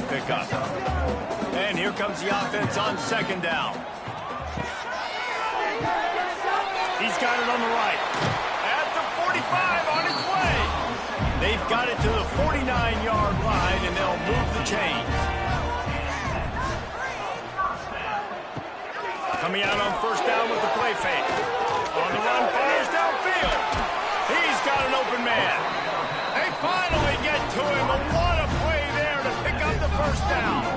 pickup. And here comes the offense on second down. He's got it on the right. At the 45 on its way. They've got it to the 49-yard line, and they'll move the chains. Coming out on first down with the play fake. On the run, fires downfield. He's got an open man. They finally get to him, but what a play there to pick up the first down.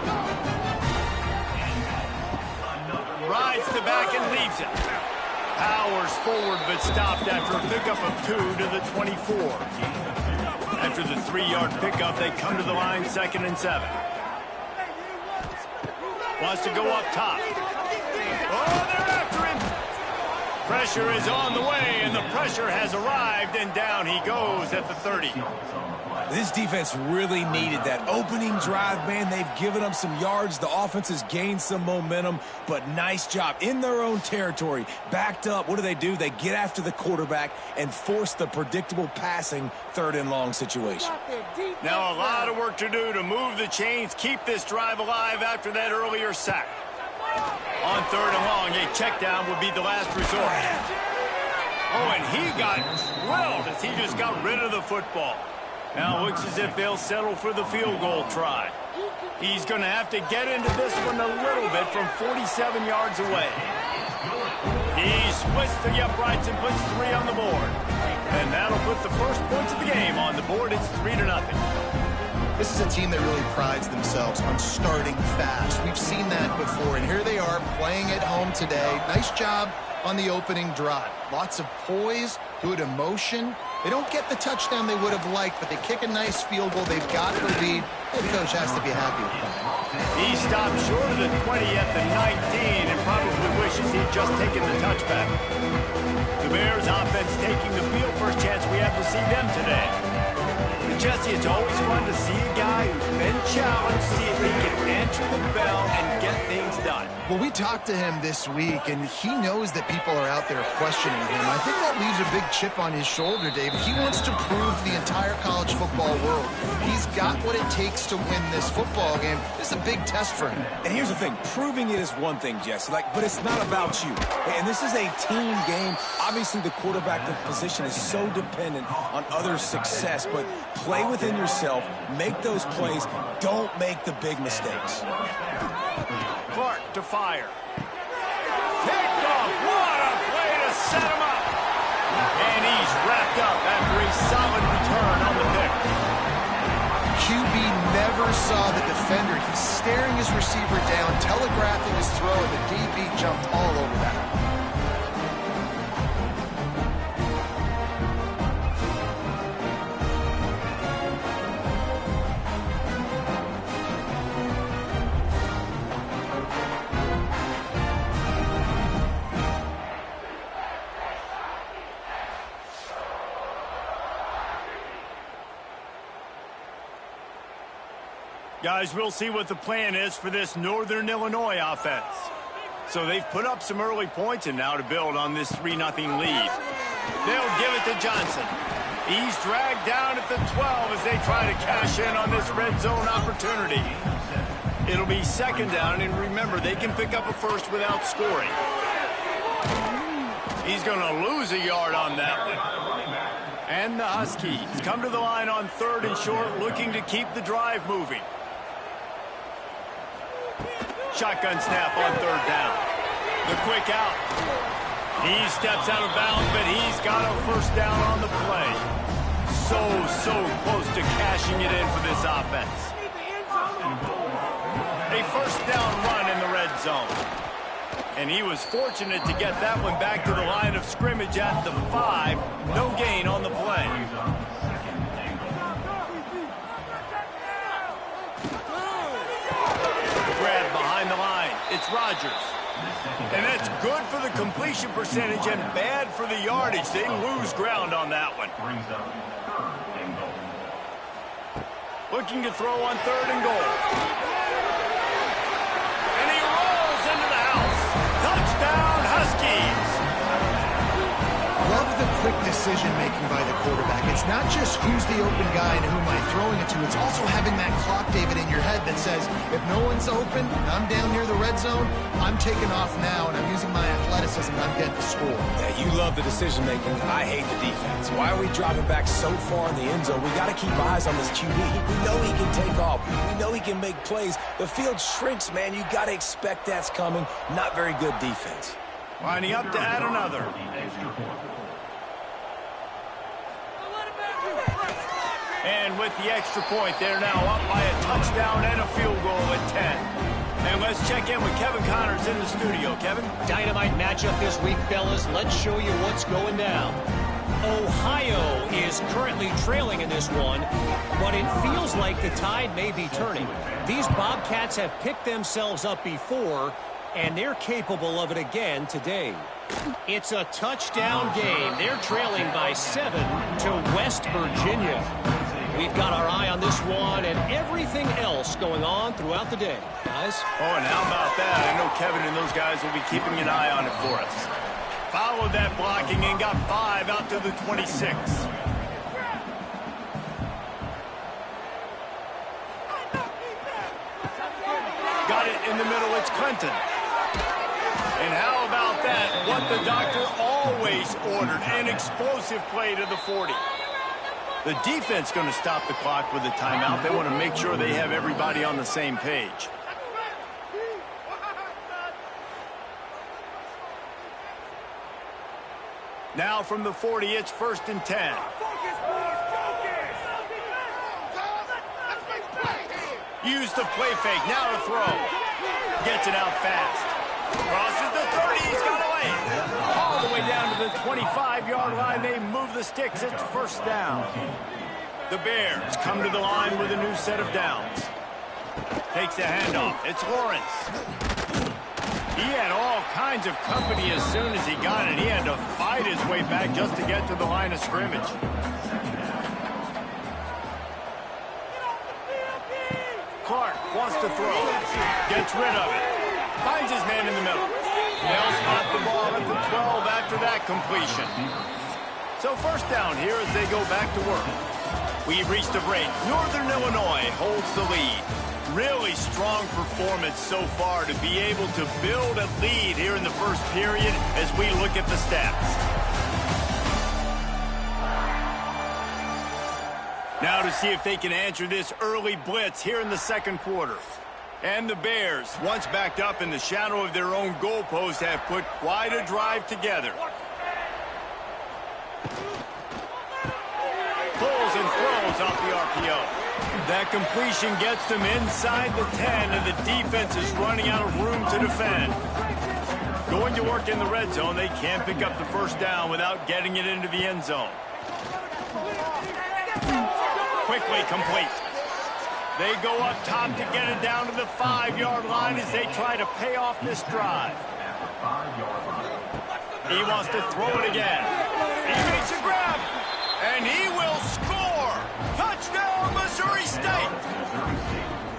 Rides the back and leaves it. Powers forward, but stopped after a pickup of 2 to the 24. After the 3-yard pickup, they come to the line 2nd and 7. Wants to go up top. Oh, they're after him. Pressure is on the way, and the pressure has arrived, and down he goes at the 30. This defense really needed that opening drive, man. They've given them some yards. The offense has gained some momentum, but nice job in their own territory. Backed up. What do? They get after the quarterback and force the predictable passing 3rd and long situation. Now a lot of work to do to move the chains, keep this drive alive after that earlier sack. On 3rd and long, a check down would be the last resort. Oh, and he got drilled as he just got rid of the football. Now it looks as if they'll settle for the field goal try. He's going to have to get into this one a little bit from 47 yards away. He splits the uprights and puts 3 on the board. And that'll put the first points of the game on the board. It's 3-0. This is a team that really prides themselves on starting fast. We've seen that before, and here they are playing at home today. Nice job on the opening drive. Lots of poise, good emotion. They don't get the touchdown they would have liked, but they kick a nice field goal. They've got the lead. Head coach has to be happy with that. He stopped short of the 20 at the 19 and probably wishes he'd just taken the touchback. The Bears offense taking the field. First chance we have to see them today. Jesse, it's always fun to see a guy who's been challenged, see if he can answer the bell and get things done. Well, we talked to him this week, and he knows that people are out there questioning him. I think that leaves a big chip on his shoulder, Dave. He wants to prove to the entire college football world he's got what it takes to win this football game. This is a big test for him. And here's the thing. Proving it is one thing, Jesse, but it's not about you. And this is a team game. Obviously, the quarterback position is so dependent on others' success, but play within yourself, make those plays, don't make the big mistakes. Clark to fire. Picked off. What a play to set him up. And he's wrapped up after a solid return on the pick. QB never saw the defender. He's staring his receiver down, telegraphing his throw, and the DB jumped all over that. Guys, we'll see what the plan is for this Northern Illinois offense. So they've put up some early points, and now to build on this 3-0 lead. They'll give it to Johnson. He's dragged down at the 12 as they try to cash in on this red zone opportunity. It'll be 2nd down, and remember, they can pick up a first without scoring. He's going to lose a yard on that one. And the Huskies come to the line on 3rd and short, looking to keep the drive moving. Shotgun snap on 3rd down. The quick out. He steps out of bounds, but he's got a first down on the play. So close to cashing it in for this offense. A first down run in the red zone. And he was fortunate to get that one back to the line of scrimmage at the 5. No gain on the play. Grab behind the line. It's Rodgers. And that's good for the completion percentage and bad for the yardage. They lose ground on that one. Looking to throw on 3rd and goal. And he rolls into the house. Touchdown, Huskies. Love the quick decision decision-making by the quarterback. It's not just who's the open guy and who am I throwing it to. It's also having that clock, David, in your head that says, if no one's open, I'm down near the red zone, I'm taking off now, and I'm using my athleticism, and I'm getting the score. Yeah, you love the decision-making. I hate the defense. Why are we dropping back so far in the end zone? We got to keep eyes on this QB. We know he can take off. We know he can make plays. The field shrinks, man. You got to expect that's coming. Not very good defense. Lining up to add another. And with the extra point, they're now up by a touchdown and a field goal at 10. And let's check in with Kevin Connors in the studio. Kevin? Dynamite matchup this week, fellas. Let's show you what's going down. Ohio is currently trailing in this one, but it feels like the tide may be turning. These Bobcats have picked themselves up before, and they're capable of it again today. It's a touchdown game. They're trailing by 7 to West Virginia. We've got our eye on this one and everything else going on throughout the day. Guys? Oh, and how about that? I know Kevin and those guys will be keeping an eye on it for us. Followed that blocking and got 5 out to the 26. Got it in the middle. It's Clinton. And how about that? What the doctor always ordered. An explosive play to the 40. The defense going to stop the clock with a timeout. They want to make sure they have everybody on the same page. Now from the 40, it's 1st and 10. Use the play fake. Now to throw. Gets it out fast. Crosses the 30. He's got away. All the way down to the 25-yard line. They move the sticks. It's 1st down. The Bears come to the line with a new set of downs. Takes the handoff. It's Lawrence. He had all kinds of company as soon as he got it. He had to fight his way back just to get to the line of scrimmage. Clark wants to throw. Gets rid of it. Finds his man in the middle. They'll spot the ball at the 12 after that completion. So 1st down here as they go back to work. We've reached a break. Northern Illinois holds the lead. Really strong performance so far to be able to build a lead here in the 1st period as we look at the stats. Now to see if they can answer this early blitz here in the 2nd quarter. And the Bears, once backed up in the shadow of their own goalpost, have put quite a drive together. Pulls and throws off the RPO. That completion gets them inside the 10, and the defense is running out of room to defend. Going to work in the red zone, they can't pick up the 1st down without getting it into the end zone. Quickly complete. They go up top to get it down to the 5-yard line as they try to pay off this drive. He wants to throw it again. He makes a grab, and he will score. Touchdown, Missouri State.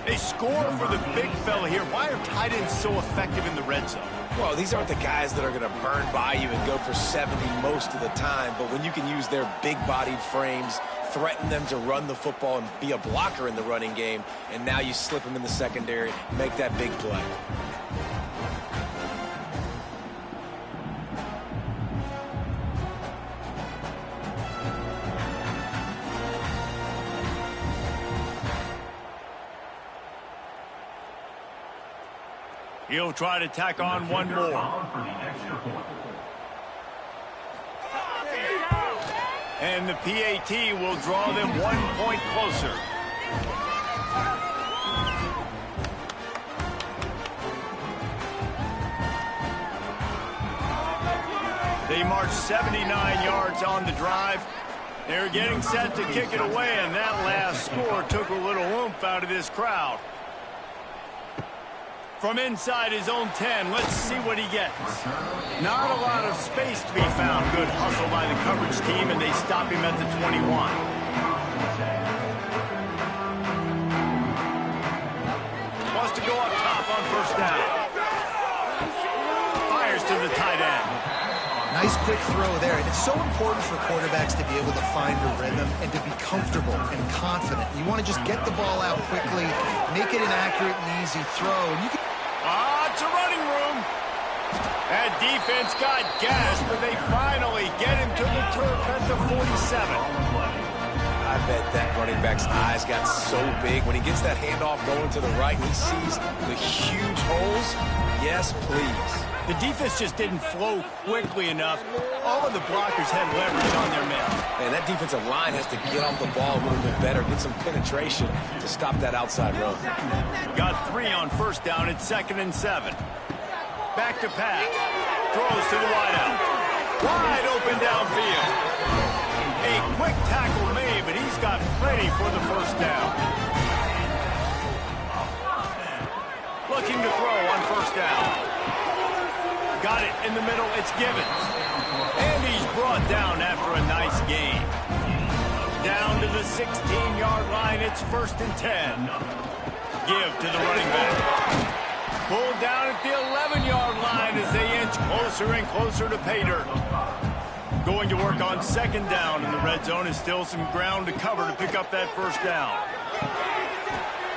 They score for the big fella here. Why are tight ends so effective in the red zone? Well, these aren't the guys that are going to burn by you and go for 70 most of the time, but when you can use their big-bodied frames, threaten them to run the football and be a blocker in the running game, and now you slip them in the secondary, make that big play. He'll try to tack on one more. And the PAT will draw them 1 point closer. They march 79 yards on the drive. They're getting set to kick it away, and that last score took a little oomph out of this crowd. From inside his own 10, let's see what he gets. Not a lot of space to be found. Good hustle by the coverage team, and they stop him at the 21. Wants to go up top on 1st down. Fires to the tight end. Nice quick throw there. And it's so important for quarterbacks to be able to find a rhythm and to be comfortable and confident. You want to just get the ball out quickly, make it an accurate and easy throw. And you can... It's a running room. That defense got gas, but they finally get him to the turf at the 47. I bet that running back's eyes got so big when he gets that handoff going to the right and he sees the huge holes. Yes, please. The defense just didn't flow quickly enough. All of the blockers had leverage on their men. Man, that defensive line has to get off the ball a little bit better, get some penetration to stop that outside run. Got 3 on first down. It's 2nd and 7. Back to pass. Throws to the wideout. Wide open downfield. A quick tackle made, but he's got plenty for the first down. Looking to throw on first down. Got it in the middle. It's Givens. And he's brought down after a nice gain. Down to the 16-yard line. It's 1st and 10. Give to the running back. Pulled down at the 11-yard line as they inch closer and closer to pay dirt. Going to work on 2nd down in the red zone. Is still some ground to cover to pick up that first down.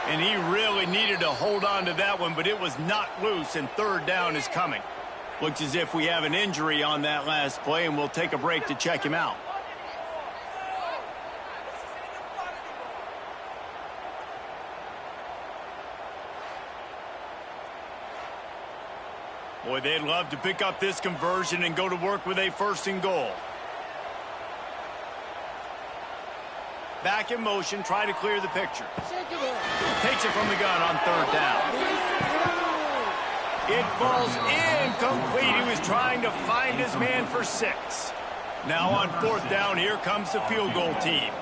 And he really needed to hold on to that one, but it was not loose, and 3rd down is coming. Looks as if we have an injury on that last play, and we'll take a break to check him out. Boy, they'd love to pick up this conversion and go to work with a 1st and goal. Back in motion, try to clear the picture. Takes it from the gun on 3rd down. It falls incomplete. He was trying to find his man for 6. Now on 4th down, here comes the field goal team.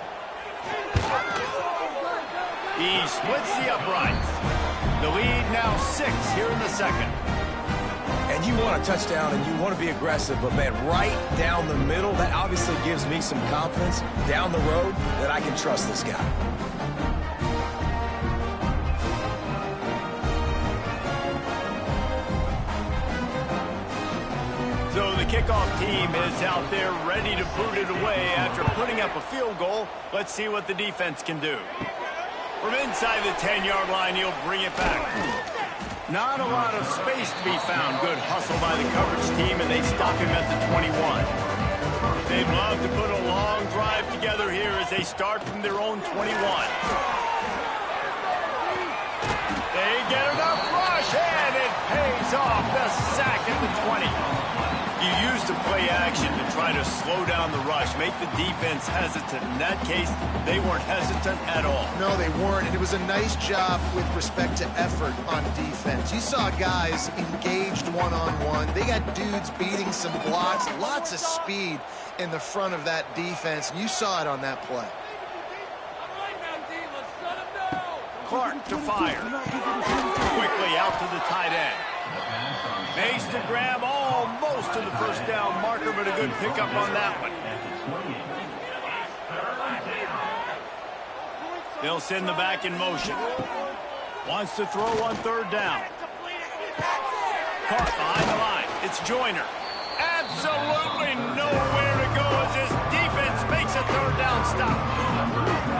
He splits the uprights. The lead now 6 here in the 2nd. And you want a touchdown and you want to be aggressive, but man, right down the middle, that obviously gives me some confidence down the road that I can trust this guy. So the kickoff team is out there ready to boot it away after putting up a field goal. Let's see what the defense can do. From inside the 10-yard line, he'll bring it back. Not a lot of space to be found. Good hustle by the coverage team, and they stop him at the 21. They'd love to put a long drive together here as they start from their own 21. They get enough rush, and it pays off. The sack at the 20. You use the play action to try to slow down the rush, make the defense hesitant. In that case, they weren't hesitant at all. No, they weren't, and it was a nice job with respect to effort on defense. You saw guys engaged one-on-one. They got dudes beating some blocks, lots of speed in the front of that defense, and you saw it on that play. Clark to fire. Quickly out to the tight end. Makes the grab almost to the first down marker, but a good pickup on that one. They'll send the back in motion. Wants to throw on 3rd down. Clark behind the line. It's Joyner. Absolutely nowhere to go as his defense makes a 3rd down stop.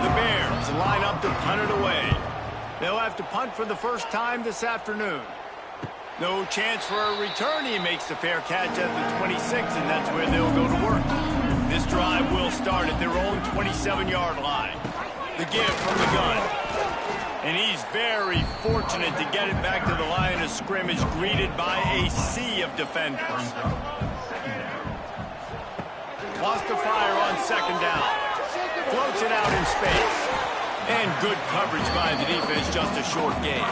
The Bears line up to punt it away. They'll have to punt for the first time this afternoon. No chance for a return. He makes the fair catch at the 26, and that's where they'll go to work. This drive will start at their own 27-yard line. The give from the gun. And he's very fortunate to get it back to the line of scrimmage, greeted by a sea of defenders. Wants to fire on 2nd down. Floats it out in space. And good coverage by the defense, just a short gain.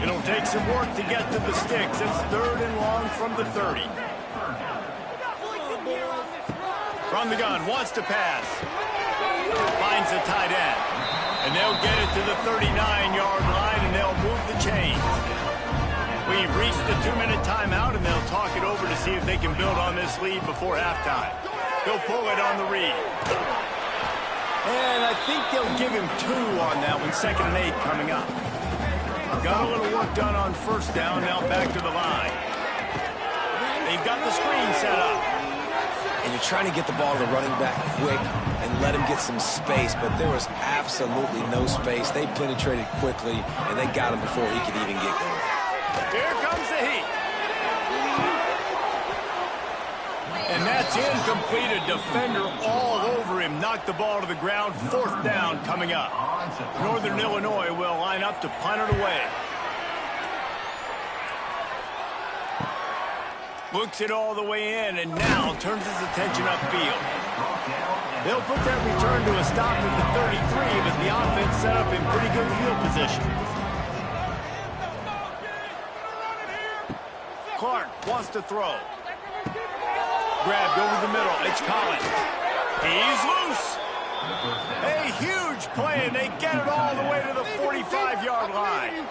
It'll take some work to get to the sticks. It's 3rd and long from the 30. From the gun, wants to pass. Finds the tight end. And they'll get it to the 39-yard line, and they'll move the chains. We've reached the 2-minute timeout, and they'll talk it over to see if they can build on this lead before halftime. They'll pull it on the read. And I think they'll give him 2 on that one. 2nd and 8 coming up. Got a little work done on first down, now back to the line. They've got the screen set up. and you're trying to get the ball to the running back quick and let him get some space, but there was absolutely no space. They penetrated quickly, and they got him before he could even get going. Here comes the heat. And that's incomplete. A defender all over him. Knocked the ball to the ground. 4th down coming up. Northern Illinois will line up to punt it away. Looks it all the way in, and now turns his attention upfield. They'll put that return to a stop at the 33, but the offense set up in pretty good field position. Clark wants to throw. Grabbed over the middle. It's Collins. He's loose. A huge play, and they get it all the way to the 45-yard line.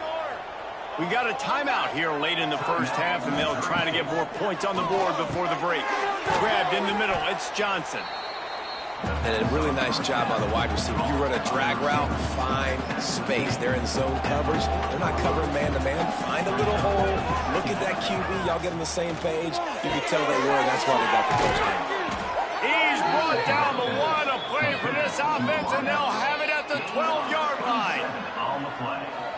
We got a timeout here late in the first half, and they'll try to get more points on the board before the break. Grabbed in the middle. It's Johnson. And a really nice job on the wide receiver. You run a drag route, find space. They're in zone coverage. They're not covering man-to-man. Find a little hole. Look at that QB. Y'all get on the same page. You can tell they were, and that's why they got the touchdown. He's brought down the 1. A play for this offense, and they'll have it at the 12-yard line.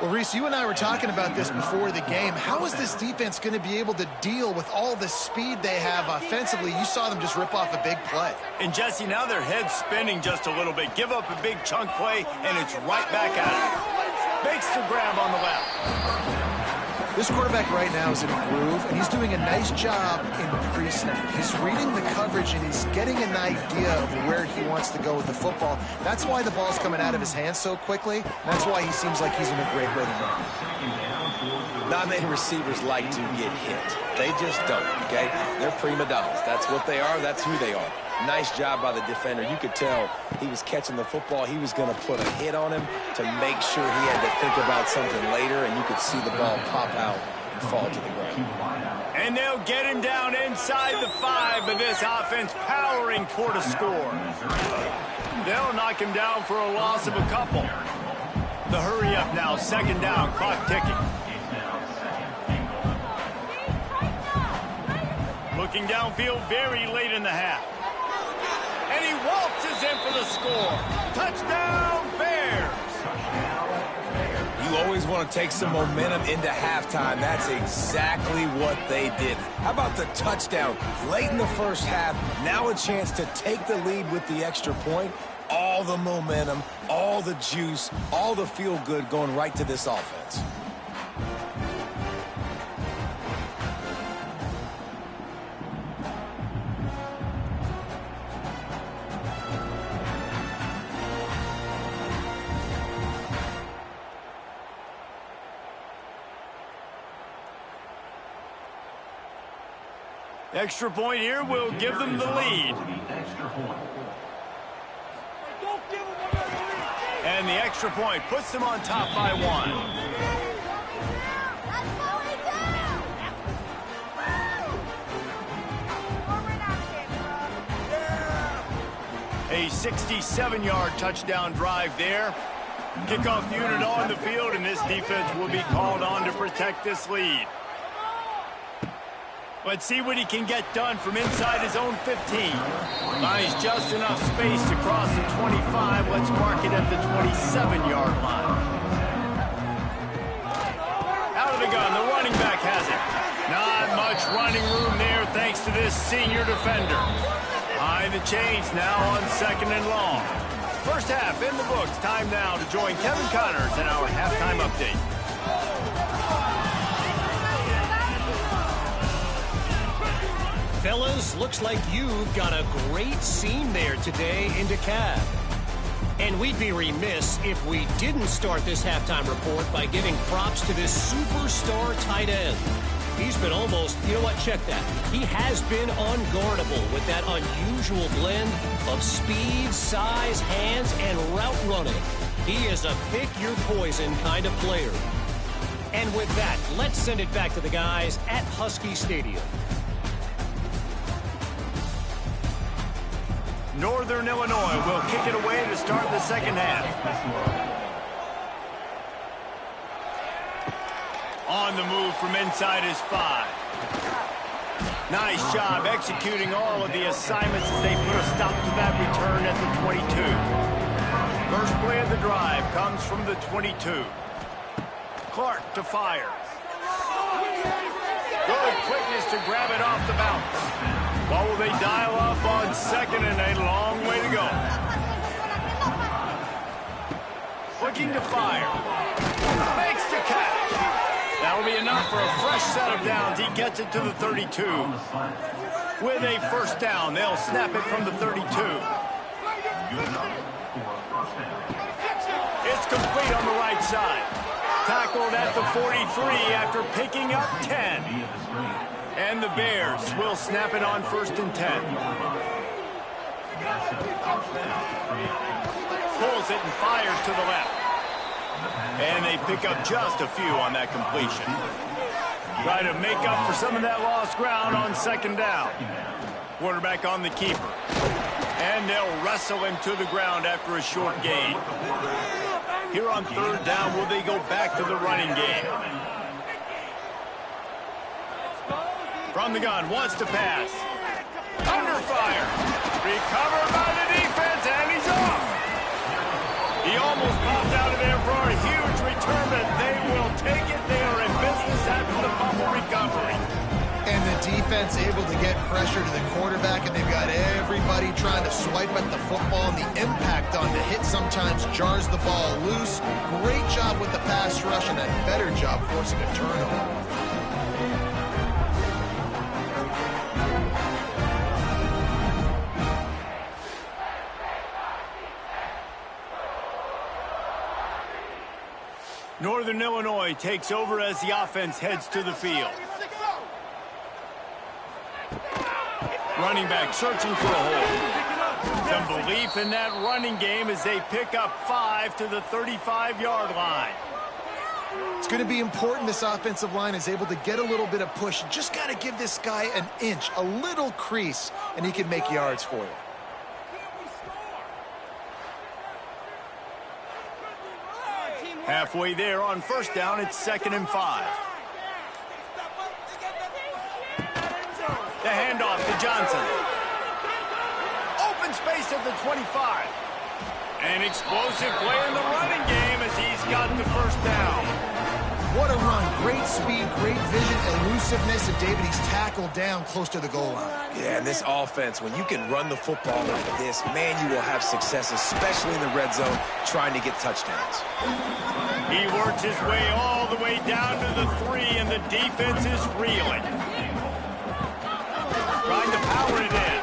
Well, Reese, you and I were talking about this before the game. How is this defense going to be able to deal with all the speed they have offensively? You saw them just rip off a big play. And, Jesse, now their head's spinning just a little bit. Give up a big chunk play, and it's right back at it. Makes the grab on the left. This quarterback right now is in a groove, and he's doing a nice job in pre-snap. He's reading the coverage, and he's getting an idea of where he wants to go with the football. That's why the ball's coming out of his hands so quickly. That's why he seems like he's in a great rhythm now. Not many receivers like to get hit. They just don't, okay? They're prima donnas. That's what they are. That's who they are. Nice job by the defender. You could tell he was catching the football. He was going to put a hit on him to make sure he had to think about something later, and you could see the ball pop out and fall to the ground. And they'll get him down inside the 5, but this offense powering toward a score. They'll knock him down for a loss of a couple. The hurry up now, 2nd down, clock ticking. Looking downfield very late in the half. And he waltzes in for the score. Touchdown, Bears. You always want to take some momentum into halftime. That's exactly what they did. How about the touchdown late in the first half? Now a chance to take the lead with the extra point. All the momentum, all the juice, all the feel-good going right to this offense. Extra point here will give them the lead. And the extra point puts them on top by 1. A 67-yard touchdown drive there. Kickoff unit on the field, and this defense will be called on to protect this lead. Let's see what he can get done from inside his own 15. Finds just enough space to cross the 25. Let's mark it at the 27-yard line. Out of the gun, the running back has it. Not much running room there thanks to this senior defender. Behind the chains now on 2nd and long. First half in the books. Time now to join Kevin Connors in our halftime update. Fellas, looks like you've got a great scene there today in DeKalb. And we'd be remiss if we didn't start this halftime report by giving props to this superstar tight end. He's been almost, you know what, check that. He has been unguardable with that unusual blend of speed, size, hands, and route running. He is a pick-your-poison kind of player. And with that, let's send it back to the guys at Husky Stadium. Northern Illinois will kick it away to start the second half. On the move from inside his 5. Nice job executing all of the assignments as they put a stop to that return at the 22. First play of the drive comes from the 22. Clark to fire. Good quickness to grab it off the bounce. What will they dial up on second and a long way to go? Looking to fire. Makes the catch. That'll be enough for a fresh set of downs. He gets it to the 32. With a first down, they'll snap it from the 32. It's complete on the right side. Tackled at the 43 after picking up 10. And the Bears will snap it on 1st and 10. Pulls it and fires to the left. And they pick up just a few on that completion. Try to make up for some of that lost ground on 2nd down. Quarterback on the keeper. And they'll wrestle him to the ground after a short gain. Here on 3rd down, will they go back to the running game? From the gun, wants to pass. Under fire. Recovered by the defense, and he's off. He almost popped out of there for a huge return, but they will take it. They are in business after the fumble recovery. And the defense able to get pressure to the quarterback, and they've got everybody trying to swipe at the football, and the impact on the hit sometimes jars the ball loose. Great job with the pass rush, and a better job forcing a turnover. Northern Illinois takes over as the offense heads to the field. Running back searching for a hole. Some belief in that running game as they pick up 5 to the 35-yard line. It's going to be important this offensive line is able to get a little bit of push. You just got to give this guy an inch, a little crease, and he can make yards for you. Halfway there on 1st down, it's 2nd and 5. The handoff to Johnson. Open space at the 25. An explosive play in the running game as he's got the 1st down. What a run. Great speed, great vision, elusiveness, and David, he's tackled down close to the goal line. Yeah, and this offense, when you can run the football like this, man, you will have success, especially in the red zone, trying to get touchdowns. He works his way all the way down to the 3, and the defense is reeling. Trying to power it in.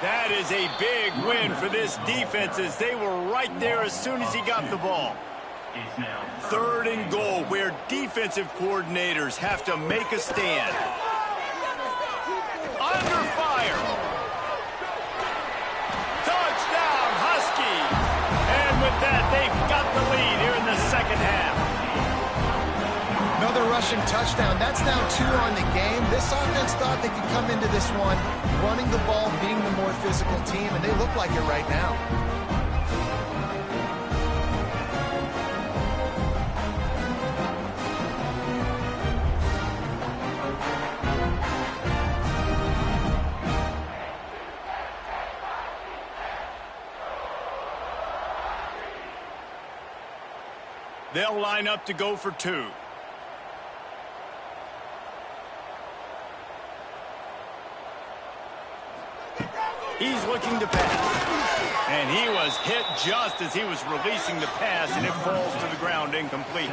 That is a big win for this defense as they were right there as soon as he got the ball. 3rd and goal, where defensive coordinators have to make a stand. Under fire. Touchdown, Huskies. And with that, they've got the lead here in the 2nd half. Another rushing touchdown. That's now 2 on the game. This offense thought they could come into this one running the ball, being the more physical team, and they look like it right now. They'll line up to go for 2. He's looking to pass. And he was hit just as he was releasing the pass, and it falls to the ground incomplete.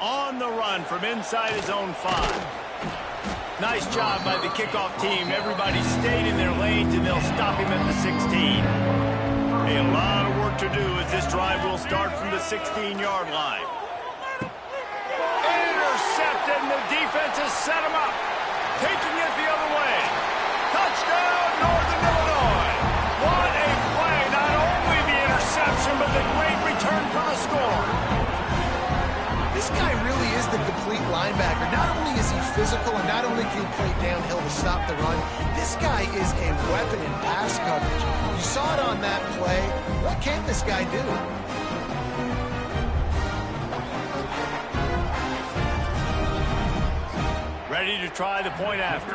On the run from inside his own 5. Nice job by the kickoff team. Everybody stayed in their lanes, and they'll stop him at the 16. A lot of work to do as this drive will start from the 16-yard line. Intercepted, and the defense has set him up. Taking it the other way. Touchdown, Northern Illinois. What a play. Not only the interception, but the great return for the score. This guy really is the complete linebacker. Not only is he physical, and not only can he play downhill to stop the run, this guy is a weapon in pass coverage. You saw it on that play. What can't this guy do? ready to try the point after.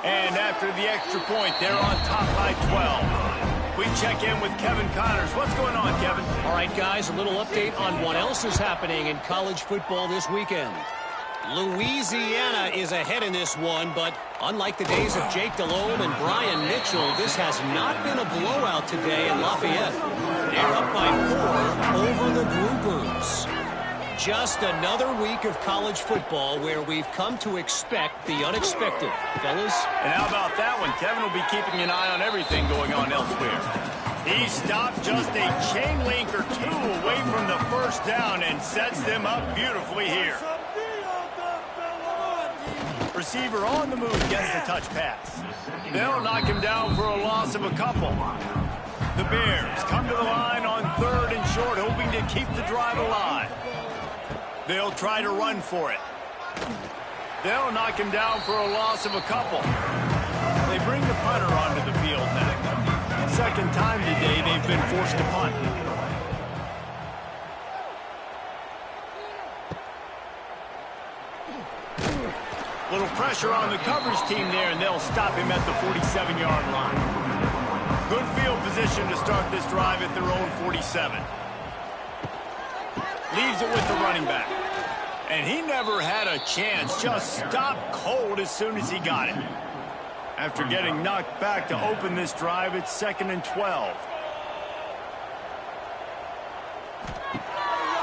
And after the extra point, they're on top by 12. We check in with Kevin Connors. What's going on, Kevin? All right, guys, a little update on what else is happening in college football this weekend. Louisiana is ahead in this one, but unlike the days of Jake Delhomme and Brian Mitchell, this has not been a blowout today in Lafayette. They're up by 4 over the Groupers. Just another week of college football where we've come to expect the unexpected. Fellas? And how about that one? Kevin will be keeping an eye on everything going on elsewhere. He stopped just a chain link or two away from the first down and sets them up beautifully here. Receiver on the move gets the touch pass. They'll knock him down for a loss of a couple. The Bears come to the line on 3rd and short, hoping to keep the drive alive. They'll try to run for it. They'll knock him down for a loss of a couple. They bring the punter onto the field now. Second time today they've been forced to punt. Little pressure on the coverage team there, and they'll stop him at the 47-yard line. Good field position to start this drive at their own 47. Leaves it with the running back. And he never had a chance. Just stopped cold as soon as he got it. After getting knocked back to open this drive, it's 2nd and 12.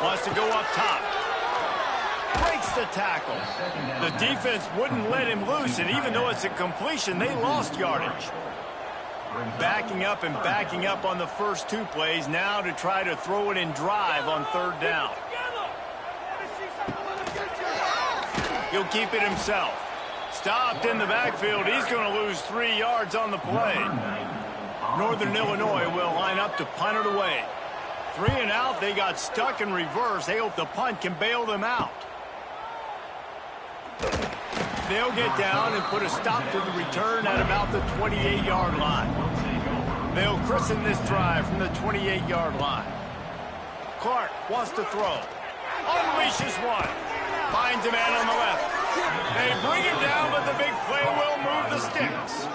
Wants to go up top. Breaks the tackle. The defense wouldn't let him loose, and even though it's a completion, they lost yardage. Backing up and backing up on the first 2 plays now to try to throw it in drive on 3rd down. He'll keep it himself. Stopped in the backfield. He's going to lose 3 yards on the play. Northern Illinois will line up to punt it away. 3 and out. They got stuck in reverse. They hope the punt can bail them out. They'll get down and put a stop to the return at about the 28-yard line. They'll christen this drive from the 28-yard line. Clark wants to throw. Unleashes one. Finds a man on the left. They bring him down, but the big play will move the sticks.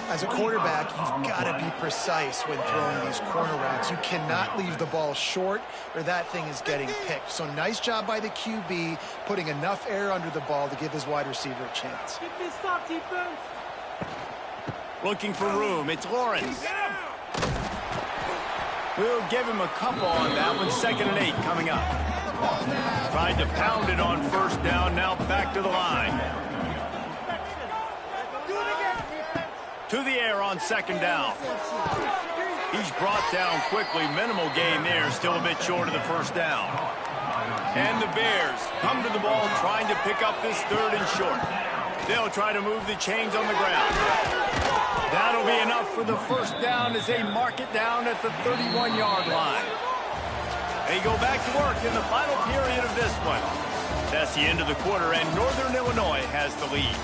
As a quarterback, you've got to be precise when throwing these corner routes. You cannot leave the ball short or that thing is getting picked. So nice job by the QB putting enough air under the ball to give his wide receiver a chance. Looking for room. It's Lawrence. We'll give him a couple on that one. 2nd and 8 coming up. Tried to pound it on 1st down. Now back to the line. To the air on 2nd down. He's brought down quickly. Minimal gain there. Still a bit short of the 1st down. And the Bears come to the ball trying to pick up this 3rd and short. They'll try to move the chains on the ground. That'll be enough for the 1st down as they mark it down at the 31-yard line. They go back to work in the final period of this one. That's the end of the quarter, and Northern Illinois has the lead.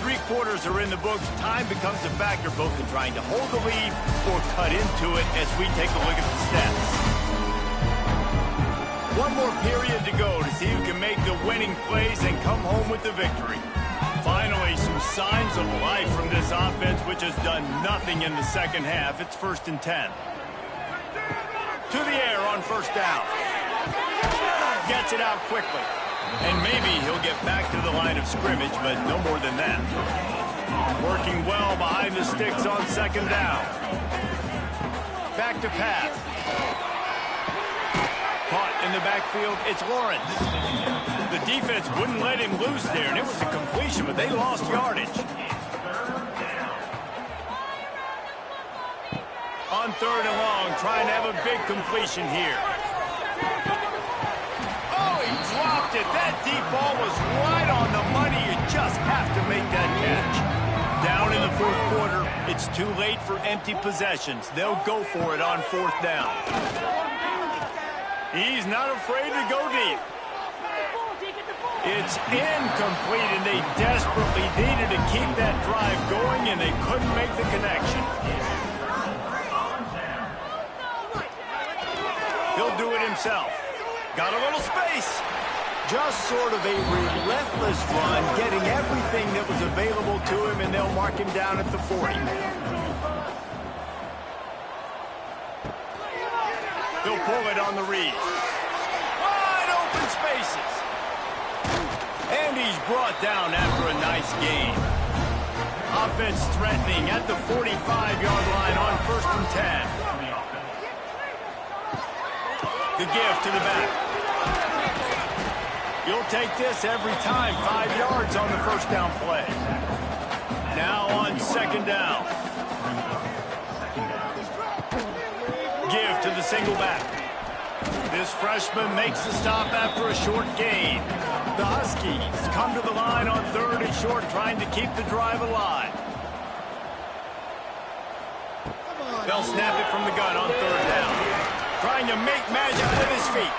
3 quarters are in the books. Time becomes a factor both in trying to hold the lead or cut into it as we take a look at the stats. 1 more period to go to see who can make the winning plays and come home with the victory. Finally, some signs of life from this offense, which has done nothing in the second half. It's 1st and 10. To the air on 1st down. Gets it out quickly. And maybe he'll get back to the line of scrimmage, but no more than that. Working well behind the sticks on 2nd down. Back to pass. Caught in the backfield, it's Lawrence. The defense wouldn't let him loose there, and it was a completion, but they lost yardage. On 3rd and long, trying to have a big completion here. Oh, he dropped it. That deep ball was right on the money. You just have to make that catch. Down in the 4th quarter, it's too late for empty possessions. They'll go for it on 4th down. He's not afraid to go deep. It's incomplete, and they desperately needed to keep that drive going, and they couldn't make the connection. He'll do it himself. Got a little space. Just sort of a relentless run, getting everything that was available to him, and they'll mark him down at the 40. He'll pull it on the read. Wide open spaces. And he's brought down after a nice gain. Offense threatening at the 45-yard line on 1st and 10. The give to the back. You'll take this every time. 5 yards on the 1st down play. Now on 2nd down. Give to the single back. This freshman makes the stop after a short gain. The Huskies come to the line on 3rd and short, trying to keep the drive alive. They'll snap it from the gun on 3rd down. Trying to make magic with his feet.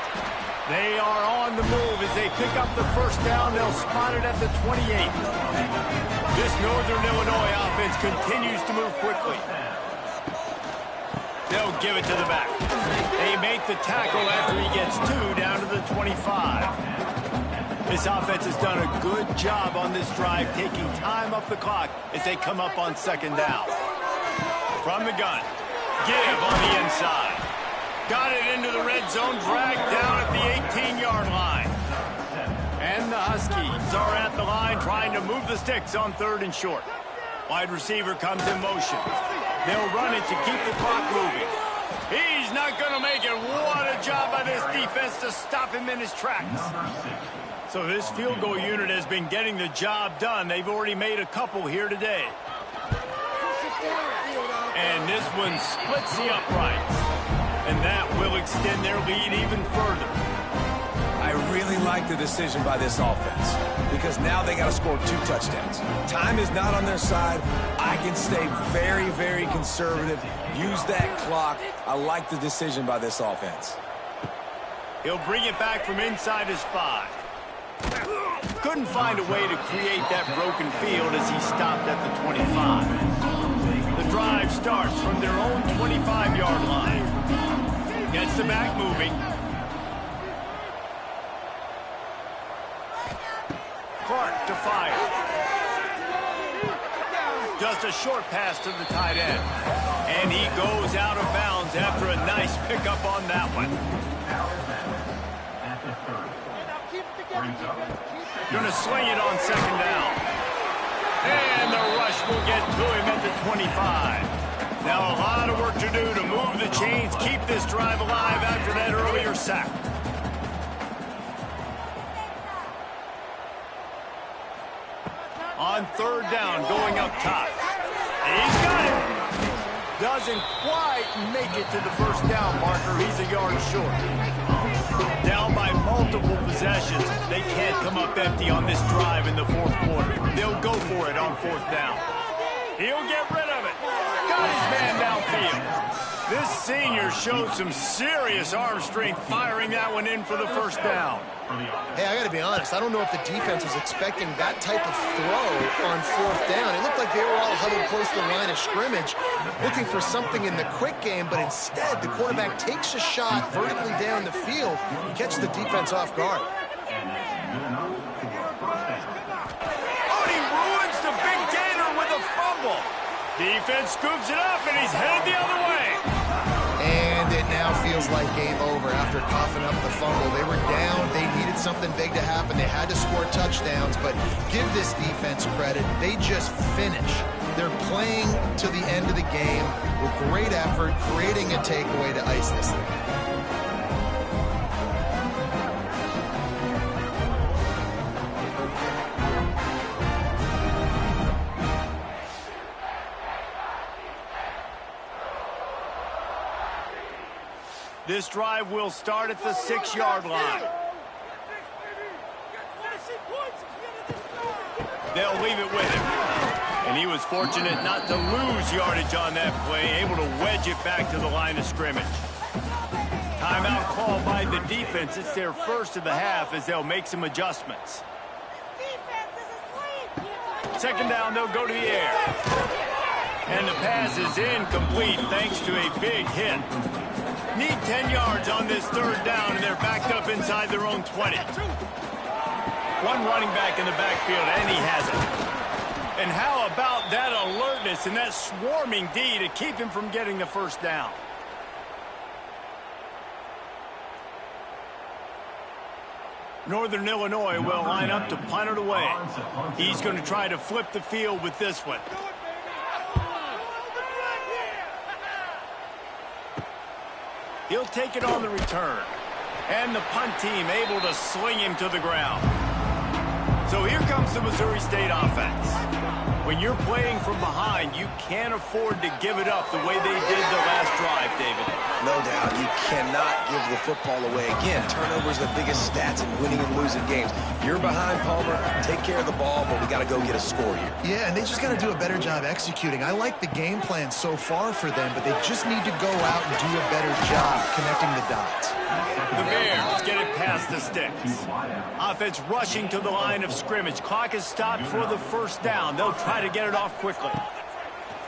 They are on the move as they pick up the 1st down. They'll spot it at the 28. This Northern Illinois offense continues to move quickly. They'll give it to the back. They make the tackle after he gets 2 down to the 25. This offense has done a good job on this drive, taking time off the clock as they come up on 2nd down. From the gun, give on the inside. Got it into the red zone, dragged down at the 18-yard line. And the Huskies are at the line trying to move the sticks on 3rd and short. Wide receiver comes in motion. They'll run it to keep the clock moving. He's not going to make it. What a job by this defense to stop him in his tracks. So this field goal unit has been getting the job done. They've already made a couple here today. And this one splits the uprights. And that will extend their lead even further. I really like the decision by this offense because now they got to score 2 touchdowns. Time is not on their side. I can stay very, very conservative. Use that clock. I like the decision by this offense. He'll bring it back from inside his 5. Couldn't find a way to create that broken field as he stopped at the 25. The drive starts from their own 25-yard line. Gets the back moving. Clark to fire. Just a short pass to the tight end. And he goes out of bounds after a nice pickup on that one. Going to swing it on 2nd down. And the rush will get to him at the 25. Now a lot of work to do to move the chains, keep this drive alive after that earlier sack. On 3rd down, going up top. He's got it. Doesn't quite make it to the 1st down marker. He's a yard short. Down by multiple possessions. They can't come up empty on this drive in the 4th quarter. They'll go for it on 4th down. He'll get rid of it. Got his man downfield. This senior showed some serious arm strength firing that one in for the 1st down. Hey, I got to be honest. I don't know if the defense was expecting that type of throw on 4th down. It looked like they were all huddled close to the line of scrimmage, looking for something in the quick game, but instead the quarterback takes a shot vertically down the field and catches the defense off guard. Oh, he ruins the big gainer with a fumble. Defense scoops it up, and he's headed the other way. And it now feels like game over after coughing up the fumble. They were down. They needed something big to happen. They had to score touchdowns, but give this defense credit. They just finish. They're playing to the end of the game with great effort, creating a takeaway to ice this thing. This drive will start at the 6-yard line. They'll leave it with him. And he was fortunate not to lose yardage on that play, able to wedge it back to the line of scrimmage. Timeout called by the defense. It's their first of the half as they'll make some adjustments. 2nd down, they'll go to the air. And the pass is incomplete thanks to a big hit. Need 10 yards on this third down, and they're backed up inside their own 20. One running back in the backfield, and he has it. And how about that alertness and that swarming D to keep him from getting the first down? Northern Illinois will line up to punt it away. He's going to try to flip the field with this one. He'll take it on the return. And the punt team able to sling him to the ground. So here comes the Missouri State offense. When you're playing from behind, you can't afford to give it up the way they did the last drive, David. No doubt. You cannot give the football away. Again, turnovers are the biggest stats in winning and losing games. You're behind, Palmer. Take care of the ball, but we got to go get a score here. Yeah, and they just got to do a better job executing. I like the game plan so far for them, but they just need to go out and do a better job connecting the dots. The Bears get it past the sticks. Offense rushing to the line of scrimmage. Clock is stopped for the first down. They'll try to get it off quickly.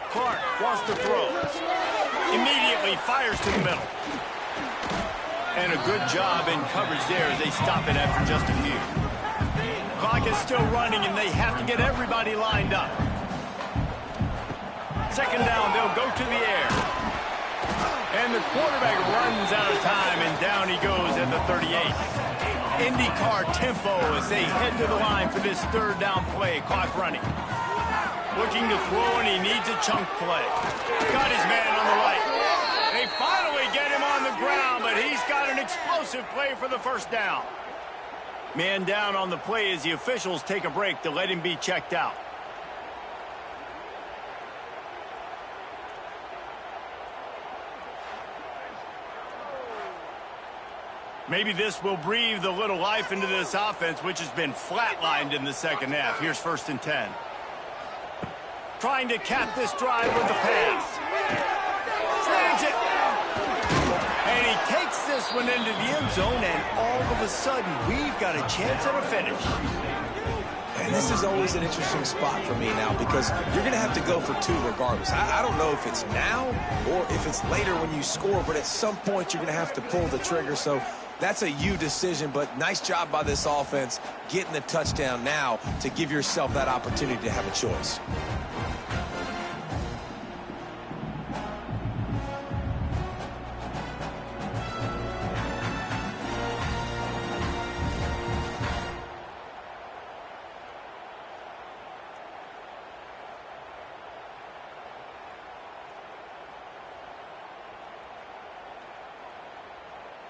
Clark wants to throw. Immediately fires to the middle. And a good job in coverage there as they stop it after just a few. Clock is still running, and they have to get everybody lined up. Second down, they'll go to the air. And the quarterback runs out of time, and down he goes at the 38. IndyCar tempo as they head to the line for this third down play. Clock running. Looking to throw, and he needs a chunk play. Got his man on the right. They finally get him on the ground, but he's got an explosive play for the first down. Man down on the play as the officials take a break to let him be checked out. Maybe this will breathe a little life into this offense, which has been flatlined in the second half. Here's 1st and 10. Trying to cap this drive with the pass. Snags it. And he takes this one into the end zone, and all of a sudden, we've got a chance at a finish. And this is always an interesting spot for me now because you're going to have to go for two regardless. I don't know if it's now or if it's later when you score, but at some point you're going to have to pull the trigger. So that's a you decision, but nice job by this offense getting the touchdown now to give yourself that opportunity to have a choice.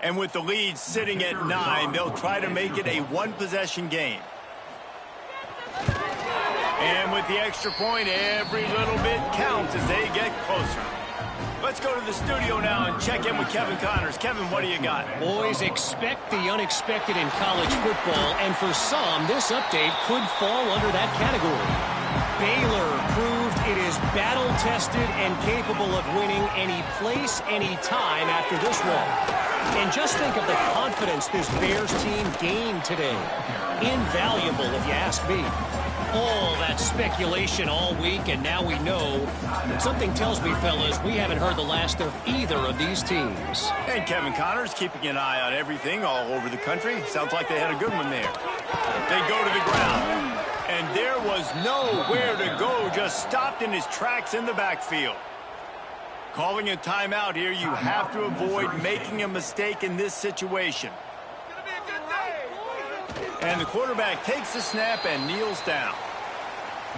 And with the lead sitting at 9, they'll try to make it a one-possession game. And with the extra point, every little bit counts as they get closer. Let's go to the studio now and check in with Kevin Connors. Kevin, what do you got? Boys, expect the unexpected in college football, and for some, this update could fall under that category. Baylor proved it is battle-tested and capable of winning any place, any time after this one. And just think of the confidence this Bears team gained today. Invaluable, if you ask me. All that speculation all week, and now we know. Something tells me, fellas, we haven't heard the last of either of these teams. And Kevin Connors keeping an eye on everything all over the country. Sounds like they had a good one there. They go to the ground. And there was nowhere to go, just stopped in his tracks in the backfield. Calling a timeout here, you have to avoid making a mistake in this situation. And the quarterback takes the snap and kneels down.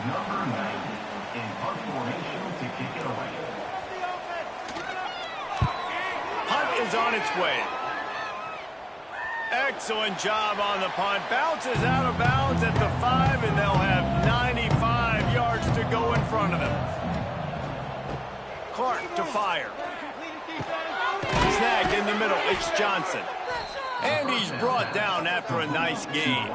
Number 90 in punt formation to kick it away. Punt is on its way. Excellent job on the punt. Bounces out of bounds at the 5, and they'll have 95 yards to go in front of them. Clark to fire. Snagged in the middle. It's Johnson. And he's brought down after a nice gain.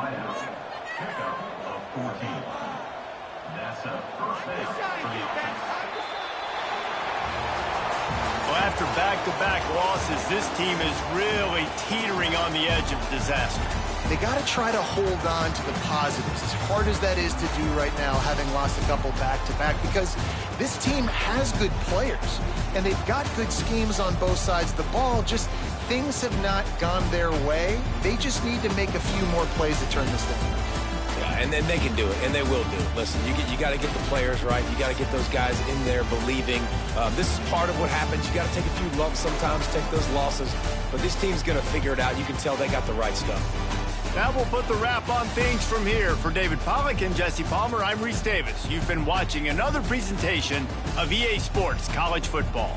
Well, after back-to-back losses, this team is really teetering on the edge of disaster. they got to try to hold on to the positives, as hard as that is to do right now, having lost a couple back-to-back, because this team has good players, and they've got good schemes on both sides of the ball. Just things have not gone their way. They just need to make a few more plays to turn this thing. Yeah, and then they can do it, and they will do it. Listen, you got to get the players right. You got to get those guys in there believing. This is part of what happens. You got to take a few lumps sometimes, take those losses. But this team's going to figure it out. You can tell they got the right stuff. That will put the wrap on things from here. For David Pollack and Jesse Palmer, I'm Reese Davis. You've been watching another presentation of EA Sports College Football.